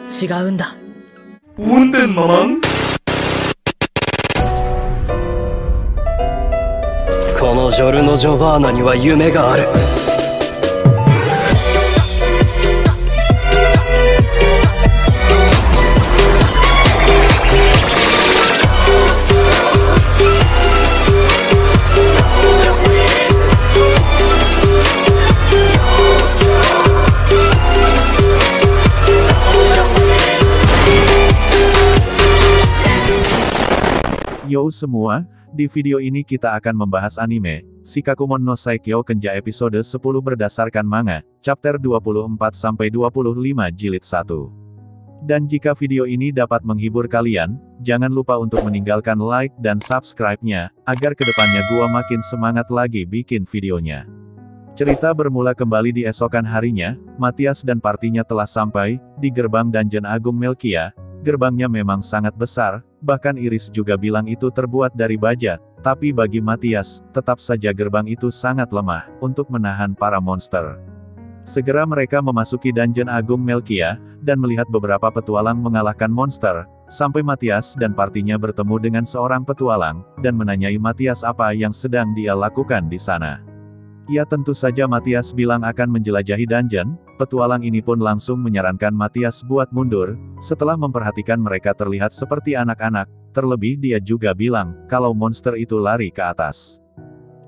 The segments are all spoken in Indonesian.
違うんだ。Punten, Mamang. このジョルノ・ジョバーナには夢がある。Yo semua, di video ini kita akan membahas anime, Shikakumon no Saikyo Kenja episode 10 berdasarkan manga, chapter 24-25 jilid 1. Dan jika video ini dapat menghibur kalian, jangan lupa untuk meninggalkan like dan subscribe-nya, agar kedepannya gua makin semangat lagi bikin videonya. Cerita bermula kembali di esokan harinya, Matias dan partinya telah sampai, di gerbang Dungeon Agung Melkia. Gerbangnya memang sangat besar, bahkan Iris juga bilang itu terbuat dari baja, tapi bagi Matias, tetap saja gerbang itu sangat lemah, untuk menahan para monster. Segera mereka memasuki Dungeon Agung Melkia, dan melihat beberapa petualang mengalahkan monster, sampai Matias dan partinya bertemu dengan seorang petualang, dan menanyai Matias apa yang sedang dia lakukan di sana. Ya tentu saja Matias bilang akan menjelajahi dungeon, petualang ini pun langsung menyarankan Matias buat mundur, setelah memperhatikan mereka terlihat seperti anak-anak, terlebih dia juga bilang, kalau monster itu lari ke atas.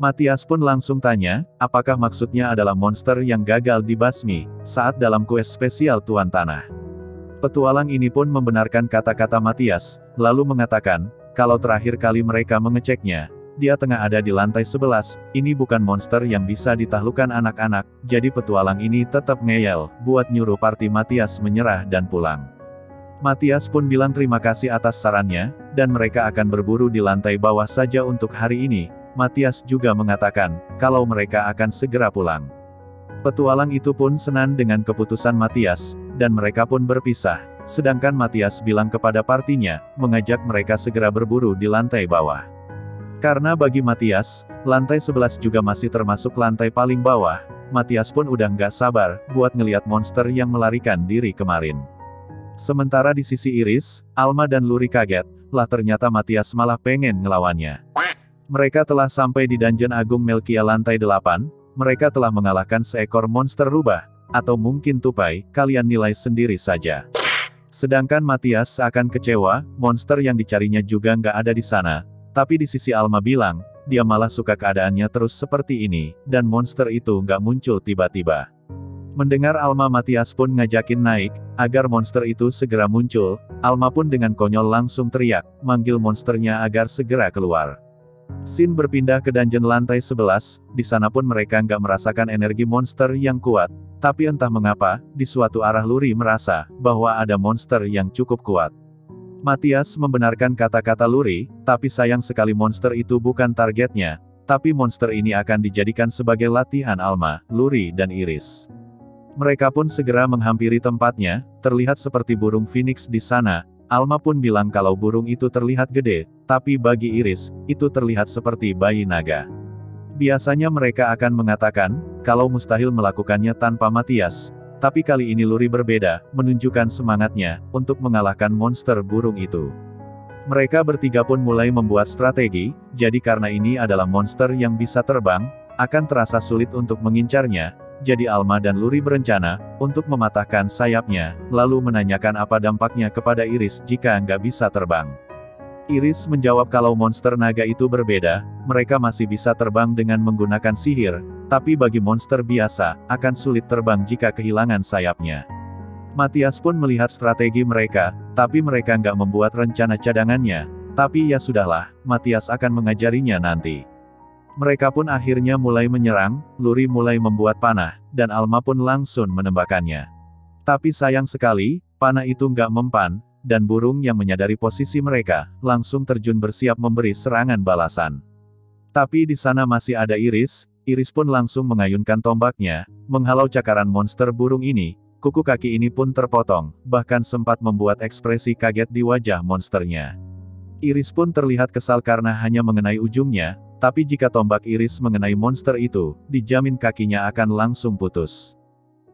Matias pun langsung tanya, apakah maksudnya adalah monster yang gagal dibasmi, saat dalam quest spesial Tuan Tanah. Petualang ini pun membenarkan kata-kata Matias, lalu mengatakan, kalau terakhir kali mereka mengeceknya, dia tengah ada di lantai 11, ini bukan monster yang bisa ditaklukkan anak-anak, jadi petualang ini tetap ngeyel, buat nyuruh party Matias menyerah dan pulang. Matias pun bilang terima kasih atas sarannya, dan mereka akan berburu di lantai bawah saja untuk hari ini. Matias juga mengatakan, kalau mereka akan segera pulang. Petualang itu pun senang dengan keputusan Matias, dan mereka pun berpisah, sedangkan Matias bilang kepada partinya, mengajak mereka segera berburu di lantai bawah. Karena bagi Matias, lantai 11 juga masih termasuk lantai paling bawah, Matias pun udah nggak sabar, buat ngeliat monster yang melarikan diri kemarin. Sementara di sisi Iris, Alma dan Luri kaget, lah ternyata Matias malah pengen ngelawannya. Mereka telah sampai di Dungeon Agung Melkia lantai 8, mereka telah mengalahkan seekor monster rubah, atau mungkin tupai, kalian nilai sendiri saja. Sedangkan Matias akan kecewa, monster yang dicarinya juga nggak ada di sana. Tapi di sisi Alma bilang, dia malah suka keadaannya terus seperti ini, dan monster itu nggak muncul tiba-tiba. Mendengar Alma, Matias pun ngajakin naik, agar monster itu segera muncul. Alma pun dengan konyol langsung teriak, manggil monsternya agar segera keluar. Scene berpindah ke dungeon lantai 11, di sana pun mereka nggak merasakan energi monster yang kuat. Tapi entah mengapa, di suatu arah Luri merasa, bahwa ada monster yang cukup kuat. Matias membenarkan kata-kata Luri, tapi sayang sekali monster itu bukan targetnya, tapi monster ini akan dijadikan sebagai latihan Alma, Luri dan Iris. Mereka pun segera menghampiri tempatnya, terlihat seperti burung phoenix di sana. Alma pun bilang kalau burung itu terlihat gede, tapi bagi Iris, itu terlihat seperti bayi naga. Biasanya mereka akan mengatakan, kalau mustahil melakukannya tanpa Matias. Tapi kali ini Luri berbeda, menunjukkan semangatnya, untuk mengalahkan monster burung itu. Mereka bertiga pun mulai membuat strategi, jadi karena ini adalah monster yang bisa terbang, akan terasa sulit untuk mengincarnya, jadi Alma dan Luri berencana, untuk mematahkan sayapnya, lalu menanyakan apa dampaknya kepada Iris jika nggak bisa terbang. Iris menjawab kalau monster naga itu berbeda, mereka masih bisa terbang dengan menggunakan sihir, tapi bagi monster biasa, akan sulit terbang jika kehilangan sayapnya. Matias pun melihat strategi mereka, tapi mereka nggak membuat rencana cadangannya, tapi ya sudahlah, Matias akan mengajarinya nanti. Mereka pun akhirnya mulai menyerang, Luri mulai membuat panah, dan Alma pun langsung menembakkannya. Tapi sayang sekali, panah itu nggak mempan, dan burung yang menyadari posisi mereka, langsung terjun bersiap memberi serangan balasan. Tapi di sana masih ada Iris, Iris pun langsung mengayunkan tombaknya, menghalau cakaran monster burung ini, kuku kaki ini pun terpotong, bahkan sempat membuat ekspresi kaget di wajah monsternya. Iris pun terlihat kesal karena hanya mengenai ujungnya, tapi jika tombak Iris mengenai monster itu, dijamin kakinya akan langsung putus.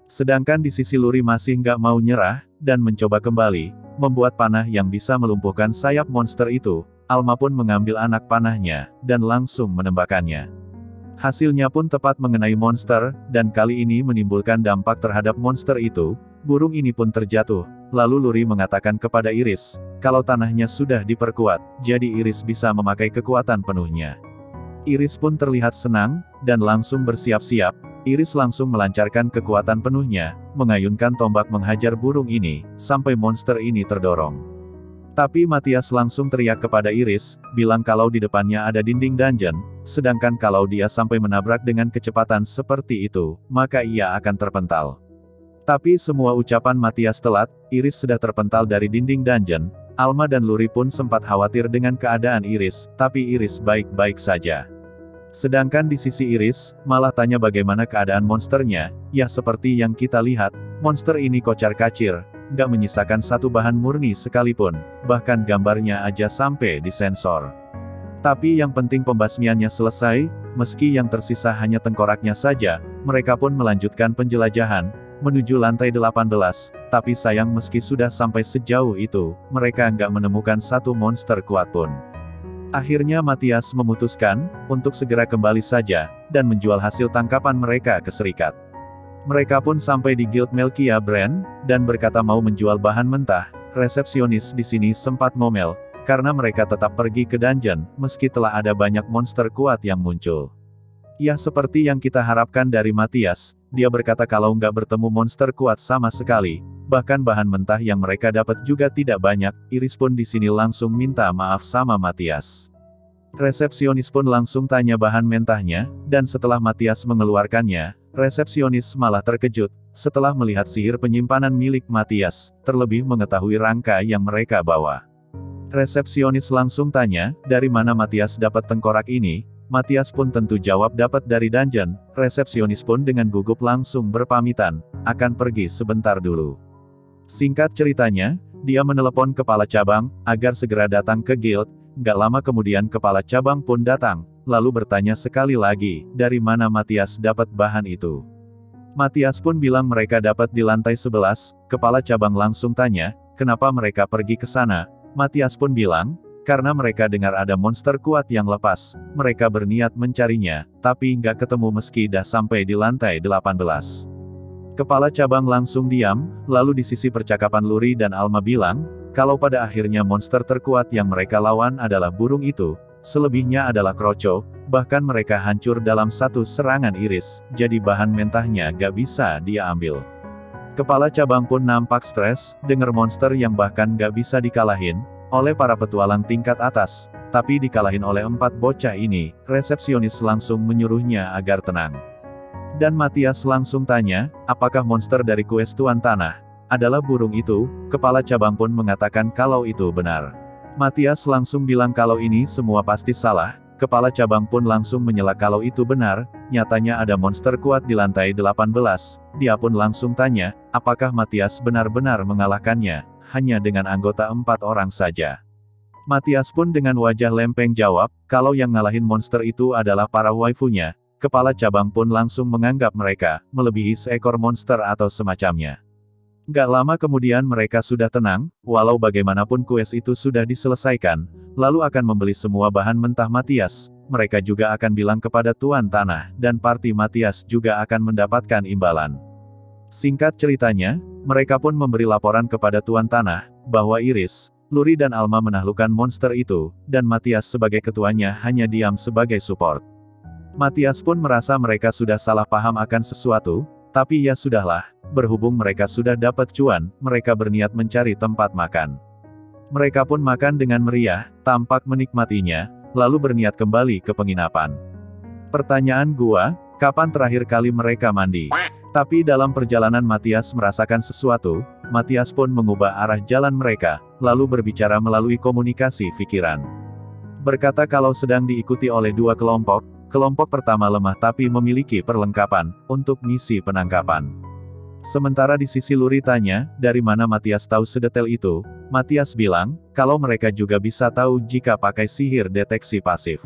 Sedangkan di sisi Luri masih nggak mau nyerah, dan mencoba kembali, membuat panah yang bisa melumpuhkan sayap monster itu. Alma pun mengambil anak panahnya, dan langsung menembakkannya. Hasilnya pun tepat mengenai monster, dan kali ini menimbulkan dampak terhadap monster itu. Burung ini pun terjatuh, lalu Luri mengatakan kepada Iris, kalau tanahnya sudah diperkuat, jadi Iris bisa memakai kekuatan penuhnya. Iris pun terlihat senang, dan langsung bersiap-siap. Iris langsung melancarkan kekuatan penuhnya, mengayunkan tombak menghajar burung ini, sampai monster ini terdorong. Tapi Matthias langsung teriak kepada Iris, bilang kalau di depannya ada dinding dungeon, sedangkan kalau dia sampai menabrak dengan kecepatan seperti itu, maka ia akan terpental. Tapi semua ucapan Matthias telat, Iris sudah terpental dari dinding dungeon. Alma dan Luri pun sempat khawatir dengan keadaan Iris, tapi Iris baik-baik saja. Sedangkan di sisi Iris, malah tanya bagaimana keadaan monsternya. Ya seperti yang kita lihat, monster ini kocar-kacir, nggak menyisakan satu bahan murni sekalipun, bahkan gambarnya aja sampai disensor. Tapi yang penting pembasmiannya selesai, meski yang tersisa hanya tengkoraknya saja. Mereka pun melanjutkan penjelajahan, menuju lantai 18, tapi sayang meski sudah sampai sejauh itu, mereka nggak menemukan satu monster kuat pun. Akhirnya Matthias memutuskan, untuk segera kembali saja, dan menjual hasil tangkapan mereka ke serikat. Mereka pun sampai di Guild Melkia Brand, dan berkata mau menjual bahan mentah. Resepsionis di sini sempat ngomel, karena mereka tetap pergi ke dungeon, meski telah ada banyak monster kuat yang muncul. Ya seperti yang kita harapkan dari Matthias, dia berkata kalau nggak bertemu monster kuat sama sekali, bahkan bahan mentah yang mereka dapat juga tidak banyak. Iris pun di sini langsung minta maaf sama Matthias. Resepsionis pun langsung tanya bahan mentahnya, dan setelah Matthias mengeluarkannya, resepsionis malah terkejut, setelah melihat sihir penyimpanan milik Matthias, terlebih mengetahui rangka yang mereka bawa. Resepsionis langsung tanya, dari mana Matthias dapat tengkorak ini? Matthias pun tentu jawab dapat dari dungeon. Resepsionis pun dengan gugup langsung berpamitan, akan pergi sebentar dulu. Singkat ceritanya, dia menelepon kepala cabang, agar segera datang ke guild. Nggak lama kemudian kepala cabang pun datang, lalu bertanya sekali lagi, dari mana Matthias dapat bahan itu. Matthias pun bilang mereka dapat di lantai 11, kepala cabang langsung tanya, kenapa mereka pergi ke sana? Matthias pun bilang, karena mereka dengar ada monster kuat yang lepas, mereka berniat mencarinya, tapi nggak ketemu meski dah sampai di lantai 18. Kepala cabang langsung diam, lalu di sisi percakapan Luri dan Alma bilang, kalau pada akhirnya monster terkuat yang mereka lawan adalah burung itu, selebihnya adalah kroco, bahkan mereka hancur dalam satu serangan Iris, jadi bahan mentahnya gak bisa dia ambil. Kepala cabang pun nampak stres, dengar monster yang bahkan gak bisa dikalahin oleh para petualang tingkat atas, tapi dikalahin oleh 4 bocah ini. Resepsionis langsung menyuruhnya agar tenang. Dan Matthias langsung tanya, apakah monster dari kues Tuan Tanah adalah burung itu? Kepala cabang pun mengatakan kalau itu benar. Matthias langsung bilang kalau ini semua pasti salah. Kepala cabang pun langsung menyela kalau itu benar, nyatanya ada monster kuat di lantai 18. Dia pun langsung tanya, apakah Matthias benar-benar mengalahkannya? Hanya dengan anggota 4 orang saja. Matthias pun dengan wajah lempeng jawab, kalau yang ngalahin monster itu adalah para waifunya. Kepala cabang pun langsung menganggap mereka melebihi seekor monster atau semacamnya. Gak lama kemudian mereka sudah tenang, walau bagaimanapun kues itu sudah diselesaikan, lalu akan membeli semua bahan mentah Matthias. Mereka juga akan bilang kepada Tuan Tanah, dan party Matthias juga akan mendapatkan imbalan. Singkat ceritanya, mereka pun memberi laporan kepada Tuan Tanah, bahwa Iris, Luri dan Alma menaklukkan monster itu, dan Matthias sebagai ketuanya hanya diam sebagai support. Matthias pun merasa mereka sudah salah paham akan sesuatu, tapi ya sudahlah, berhubung mereka sudah dapat cuan, mereka berniat mencari tempat makan. Mereka pun makan dengan meriah, tampak menikmatinya, lalu berniat kembali ke penginapan. Pertanyaan gua, kapan terakhir kali mereka mandi? Tapi dalam perjalanan Matthias merasakan sesuatu. Matthias pun mengubah arah jalan mereka, lalu berbicara melalui komunikasi pikiran. Berkata kalau sedang diikuti oleh 2 kelompok, kelompok pertama lemah tapi memiliki perlengkapan untuk misi penangkapan. Sementara di sisi Luri tanya, dari mana Matthias tahu sedetail itu? Matthias bilang, kalau mereka juga bisa tahu jika pakai sihir deteksi pasif.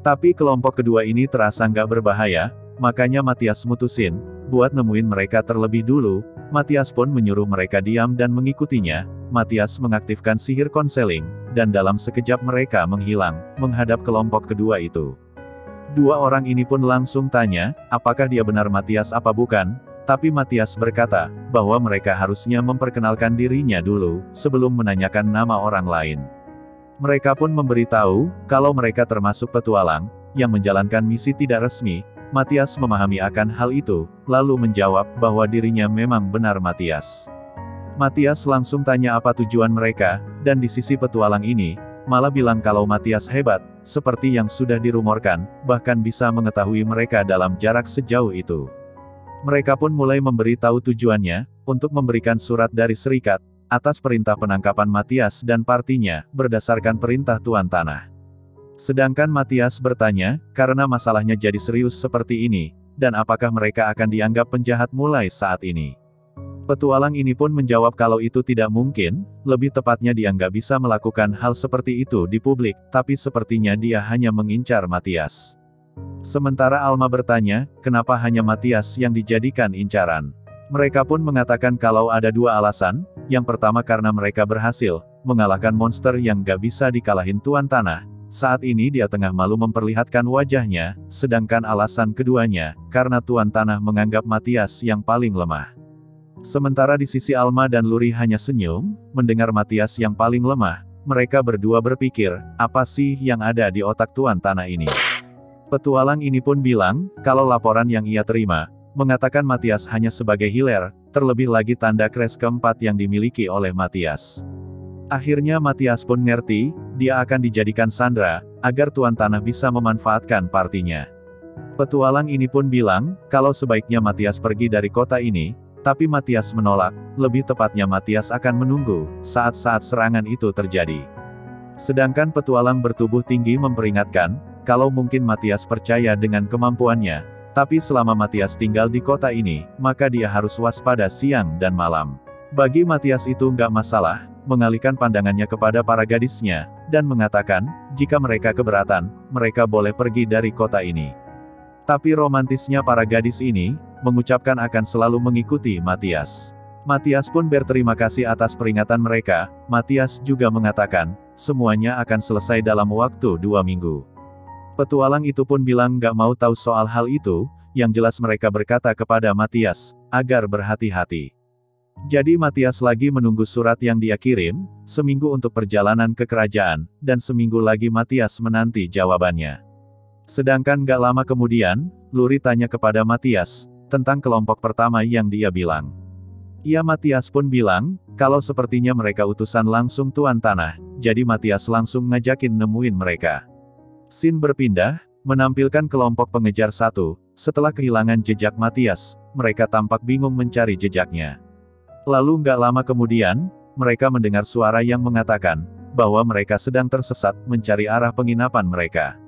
Tapi kelompok kedua ini terasa nggak berbahaya, makanya Matthias mutusin, buat nemuin mereka terlebih dulu. Matias pun menyuruh mereka diam dan mengikutinya. Matias mengaktifkan sihir konseling, dan dalam sekejap mereka menghilang, menghadap kelompok kedua itu. Dua orang ini pun langsung tanya, apakah dia benar Matias apa bukan? Tapi Matias berkata, bahwa mereka harusnya memperkenalkan dirinya dulu, sebelum menanyakan nama orang lain. Mereka pun memberitahu, kalau mereka termasuk petualang, yang menjalankan misi tidak resmi. Matias memahami akan hal itu, lalu menjawab, bahwa dirinya memang benar Matias. Matias langsung tanya apa tujuan mereka, dan di sisi petualang ini, malah bilang kalau Matias hebat, seperti yang sudah dirumorkan, bahkan bisa mengetahui mereka dalam jarak sejauh itu. Mereka pun mulai memberitahu tujuannya, untuk memberikan surat dari serikat, atas perintah penangkapan Matias dan partinya, berdasarkan perintah Tuan Tanah. Sedangkan Matias bertanya, karena masalahnya jadi serius seperti ini, dan apakah mereka akan dianggap penjahat mulai saat ini? Petualang ini pun menjawab kalau itu tidak mungkin, lebih tepatnya dia nggak bisa melakukan hal seperti itu di publik, tapi sepertinya dia hanya mengincar Matias. Sementara Alma bertanya, kenapa hanya Matias yang dijadikan incaran? Mereka pun mengatakan kalau ada dua alasan, yang pertama karena mereka berhasil mengalahkan monster yang nggak bisa dikalahin Tuan Tanah. Saat ini dia tengah malu memperlihatkan wajahnya, sedangkan alasan keduanya, karena Tuan Tanah menganggap Matias yang paling lemah. Sementara di sisi Alma dan Luri hanya senyum, mendengar Matias yang paling lemah, mereka berdua berpikir, apa sih yang ada di otak Tuan Tanah ini? Petualang ini pun bilang, kalau laporan yang ia terima, mengatakan Matias hanya sebagai healer, terlebih lagi tanda crash keempat yang dimiliki oleh Matias. Akhirnya Matias pun ngerti, dia akan dijadikan sandera, agar Tuan Tanah bisa memanfaatkan partinya. Petualang ini pun bilang, kalau sebaiknya Matias pergi dari kota ini, tapi Matias menolak, lebih tepatnya Matias akan menunggu, saat-saat serangan itu terjadi. Sedangkan petualang bertubuh tinggi memperingatkan, kalau mungkin Matias percaya dengan kemampuannya, tapi selama Matias tinggal di kota ini, maka dia harus waspada siang dan malam. Bagi Matias itu nggak masalah, mengalihkan pandangannya kepada para gadisnya, dan mengatakan, jika mereka keberatan, mereka boleh pergi dari kota ini. Tapi romantisnya para gadis ini, mengucapkan akan selalu mengikuti Matias. Matias pun berterima kasih atas peringatan mereka. Matias juga mengatakan, semuanya akan selesai dalam waktu 2 minggu. Petualang itu pun bilang nggak mau tahu soal hal itu, yang jelas mereka berkata kepada Matias, agar berhati-hati. Jadi Matias lagi menunggu surat yang dia kirim, seminggu untuk perjalanan ke kerajaan, dan seminggu lagi Matias menanti jawabannya. Sedangkan gak lama kemudian, Luri tanya kepada Matias, tentang kelompok pertama yang dia bilang. Ya Matias pun bilang, kalau sepertinya mereka utusan langsung Tuan Tanah, jadi Matias langsung ngajakin nemuin mereka. Scene berpindah, menampilkan kelompok pengejar satu, setelah kehilangan jejak Matias, mereka tampak bingung mencari jejaknya. Lalu nggak lama kemudian, mereka mendengar suara yang mengatakan, bahwa mereka sedang tersesat, mencari arah penginapan mereka.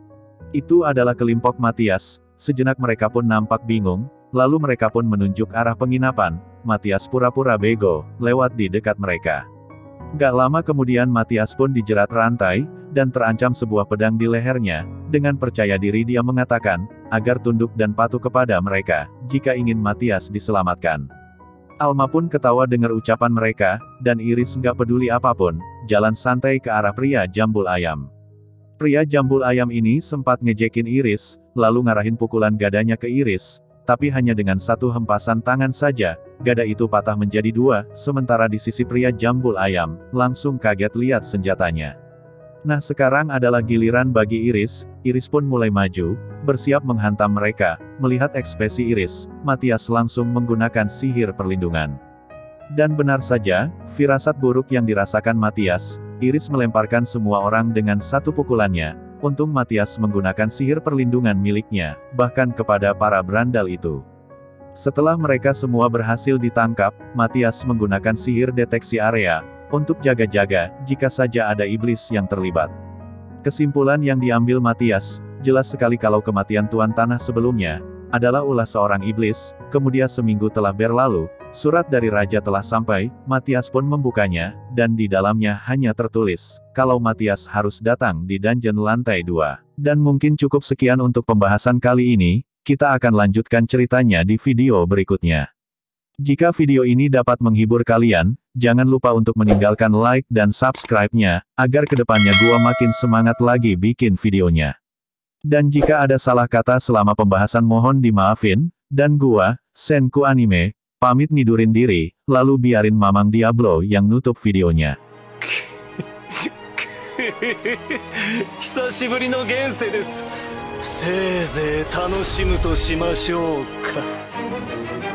Itu adalah kelompok Matias, sejenak mereka pun nampak bingung, lalu mereka pun menunjuk arah penginapan. Matias pura-pura bego, lewat di dekat mereka. Nggak lama kemudian Matias pun dijerat rantai, dan terancam sebuah pedang di lehernya. Dengan percaya diri dia mengatakan, agar tunduk dan patuh kepada mereka, jika ingin Matias diselamatkan. Alma pun ketawa dengar ucapan mereka, dan Iris nggak peduli apapun, jalan santai ke arah pria jambul ayam. Pria jambul ayam ini sempat ngejekin Iris, lalu ngarahin pukulan gadanya ke Iris, tapi hanya dengan satu hempasan tangan saja, gada itu patah menjadi 2, sementara di sisi pria jambul ayam, langsung kaget lihat senjatanya. Nah sekarang adalah giliran bagi Iris. Iris pun mulai maju, bersiap menghantam mereka. Melihat ekspresi Iris, Matias langsung menggunakan sihir perlindungan. Dan benar saja, firasat buruk yang dirasakan Matias, Iris melemparkan semua orang dengan satu pukulannya. Untung Matias menggunakan sihir perlindungan miliknya, bahkan kepada para berandal itu. Setelah mereka semua berhasil ditangkap, Matias menggunakan sihir deteksi area, untuk jaga-jaga, jika saja ada iblis yang terlibat. Kesimpulan yang diambil Matias, jelas sekali kalau kematian Tuan Tanah sebelumnya, adalah ulah seorang iblis. Kemudian seminggu telah berlalu, surat dari Raja telah sampai. Matias pun membukanya, dan di dalamnya hanya tertulis, kalau Matias harus datang di dungeon lantai 2. Dan mungkin cukup sekian untuk pembahasan kali ini. kita akan lanjutkan ceritanya di video berikutnya. Jika video ini dapat menghibur kalian, jangan lupa untuk meninggalkan like dan subscribe-nya, agar kedepannya gua makin semangat lagi bikin videonya. Dan jika ada salah kata selama pembahasan mohon dimaafin, dan gua, Senku Anime, pamit nidurin diri, lalu biarin Mamang Diablo yang nutup videonya. 久しぶりの現世です。せいぜい楽しむとしましょうか。